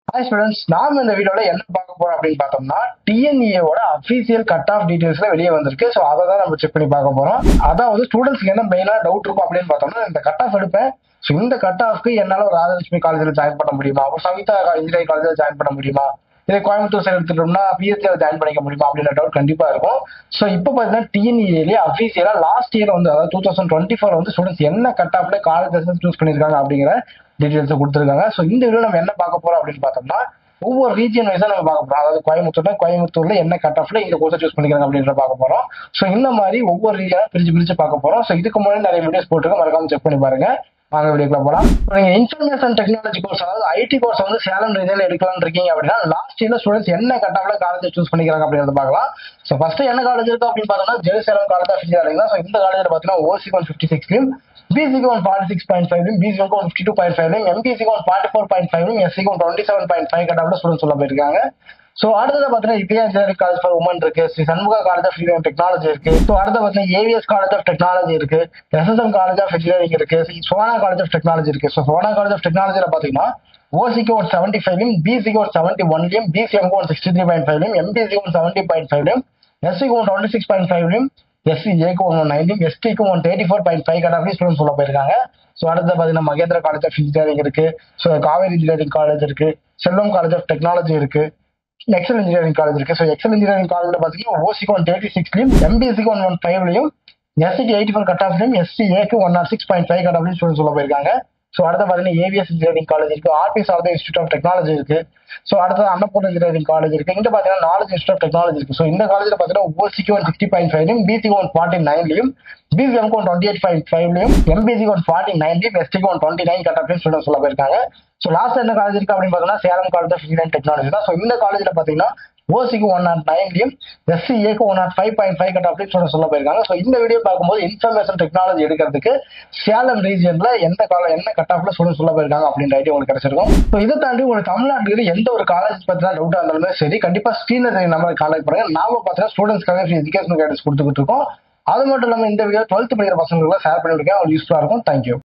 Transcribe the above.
Hi students, நாம இந்த வீடியோல என்ன பார்க்க போறோம் அப்படின்னு பார்த்தோம்னா டிஎன்இஏவோட அபிஷியல் கட் ஆஃப் டீடைல்ஸ்ல வெளியே வந்திருக்கு. ஸோ அதை தான் நம்ம செக் பண்ணி பார்க்க போறோம். அதாவது ஸ்டூடெண்ட்ஸ்க்கு என்ன மெயினான டவுட் இருக்கும் அப்படின்னு பார்த்தோம்னா, இந்த கட் ஆஃப் எடுப்பேன். ஸோ இந்த கட் ஆஃப்க்கு என்னால ஒரு ராஜலட்சுமி காலேஜில் ஜாயின் பண்ண முடியுமா, ஒரு சவிதா இன்ஜினியரிங் காலேஜில் ஜாயின் பண்ண முடியுமா, இதே கோயம்புத்தூர் சைடு எடுத்துட்டோம்னா பிஎஸ்சியில ஜாயின் பண்ணிக்க முடியுமா அப்படின்ற டவுட் கண்டிப்பா இருக்கும். ஸோ இப்போ பார்த்தீங்கன்னா டிஎன்இஏலேயே அபிஷியலா லாஸ்ட் இயர் வந்து, அதாவது 2024 வந்து ஸ்டூடெண்ட்ஸ் என்ன கட் ஆஃப்ல காலேஜஸ் சூஸ் பண்ணிருக்காங்க அப்படிங்கிற டீடைல்ஸ் கொடுத்துருக்காங்க. ஸோ இந்த வீடியோ நம்ம என்ன பார்க்க போறோம் அப்படின்னு பார்த்தோம்னா, ஒவ்வொரு ரீஜியன் வைஸா நம்ம பார்க்க போறோம். அதாவது கோயம்புத்தூர்ல என்ன கட் ஆஃப்ல இந்த கோர்ஸ் சூஸ் பண்ணிக்கிறாங்க அப்படின்ற பார்க்க போறோம். ஸோ இந்த மாதிரி ஒவ்வொரு ரீஜனா பிரிச்சு பார்க்க போறோம். ஸோ இதுக்கு முன்னாடி நிறைய வீடியோஸ் போட்டுருக்க, மறக்காம செக் பண்ணி பாருங்க. வாங்க வீடியோக்குள்ள போலாம். நீங்க இன்ஃபர்மேஷன் டெக்னாலஜி கோர்ஸ், அதாவது ஐடி கோர்ஸ் வந்து சேலம் ரீஜன்ல எடுக்கலாம்னு இருக்கீங்க அப்படின்னா, லாஸ்ட் இயர்ல ஸ்டூடெண்ட்ஸ் என்ன கட் ஆஃப்ல காலேஜ் சூஸ் பண்ணிக்கிறாங்க அப்படின்றத பார்க்கலாம். ஸோ ஃபர்ஸ்ட் என்ன காலேஜ் இருக்கு அப்படின்னு பார்த்தோம்னா, ஜெருசலேம் காலேஜ் ஆஃப் இன்ஜினியரிங் தான். ஸோ இந்த காலேஜ்ல பாத்தீங்கன்னா ஓசிக்கு 156, பிசிக்கு 146.5, பிசிக்கு 52.5, எம்பிசிக்கு 44.5, எஸ்சிக்கு 27.5 கட் ஆஃப்ல ஸ்டூடெண்ட்ஸ் உள்ள போயிருக்காங்க. சோ அடுத்தது பாத்தீங்கன்னா India engineering college for women இருக்கு, Shri Shanmugha college of technology இருக்கு. ஸோ அடுத்து பாத்தீங்கன்னா ஏவிஎஸ் காலேஜ் ஆஃப் டெக்னாலஜி இருக்கு, எஸ்எஸ்எம் காலேஜ் ஆஃப் இன்ஜினியரிங் இருக்கு, சோனா காலேஜ் ஆஃப் டெக்னாலஜி இருக்கு. ஸோ சோனா காலேஜ் ஆஃப் டெக்னாலஜில பாத்தீங்கன்னா ஓசிக்கு 175, பிசிக்கு 171, பிசிஎம்க்கு 163.5, எம்பிசிக்கு 170.5, எஸ்சிக்கு 126.5, எஸ்சிஏக்கு 190, எஸ்டிக்கு 134.5 கட் ஆஃப் ஸ்டூடெண்ட்ஸ் உள்ள போயிருக்காங்க. ஸோ அடுத்து பாத்தீங்கன்னா மகேந்திரா காலேஜ் ஆஃப் இன்ஜினியரிங் இருக்கு, ஸோ காவேரி இன்ஜினியரிங் காலேஜ் இருக்கு, செல்வம் காலேஜ் ஆஃப் டெக்னாலஜி இருக்கு, எக்ஸல் இன்ஜினியரிங் காலேஜ் இருக்கு. ஸோ எக்ஸல் இன்ஜினியரிங் காலேஜ்ல பாத்தீங்கன்னா ஓசிக்கு 136, எம்பிசிக்கு 115, எஸ்சிக்கு 84 கட் ஆஃப்லையும், எஸ்சிஏக்கு 106.5 கட் ஆஃப் ஸ்டூடெண்ட்ஸ் உள்ள போயிருக்காங்க. ஸோ அடுத்து பாத்தீங்கன்னா ஏவிஎஸ் இன்ஜினியரிங் காலேஜ் இருக்கு, RP Sarada institute of technology இருக்கு. ஸோ அடுத்தது அன்னபூர்ணா இன்ஜினியரிங் காலேஜ் இருக்கு. இங்க பாத்தீங்கன்னா நாலேஜ் இன்ஸ்டியூட் ஆஃப் டெக்னாலஜி இருக்கு. ஸோ இந்த காலேஜ்ல பாத்தீங்கன்னா ஓசிக்கு 160.5, பிசிக்கு 149, பிசிஎம்க்கு 128.5, எம்பிசிக்கு 149, எஸ்டிக்கு 129 கட் ஆஃப் ஸ்டூடெண்ட்ஸ் உள்ள போயிருக்காங்க. ஸோ லாஸ்ட் என்ன காலேஜ் இருக்கு அப்படின்னு பார்த்தோம்னா Salem college of engineering technology தான். ஸோ இந்த காலேஜ்ல பாத்தீங்கன்னா ஓசிக்கு 109, எஸ்சிஏக்கு 105.5 கட் ஆஃப் ஸ்டூடெண்ட்ஸ் உள்ள போயிருக்காங்க. ஸோ இந்த வீடியோ பார்க்கும்போது இன்ஃபர்மேஷன் டெக்னாலஜி எடுக்கிறதுக்கு சேலம் ரீஜியன்ல என்ன கட் ஆஃப்ல ஸ்டூடெண்ட்ஸ் உள்ள போயிருக்காங்க அப்படின்ற ஐடியா உங்களுக்கு கிடைச்சிருக்கும். ஸோ இதை தாண்டி உங்களுக்கு தமிழ்நாட்டுல எந்த ஒரு காலேஜ் பத்தின டவுட்டா இருந்தாலுமே சரி, கண்டிப்பா ஸ்கிரீன்ல நம்ம கான்டாக்ட் பண்ணுங்க. நாம பார்த்தீங்கன்னா ஸ்டூடெண்ட்ஸ்க்காக எஜுகேஷன் கைடன்ஸ் கொடுத்துக்கிட்டு இருக்கோம். அது மட்டும் இல்லாம இந்த வீடியோ 12th படிக்கிற பசங்களுக்கு ஷேர் பண்ணிருக்கேன், யூஸ்ஃபுல்லா இருக்கும். தேங்க்யூ.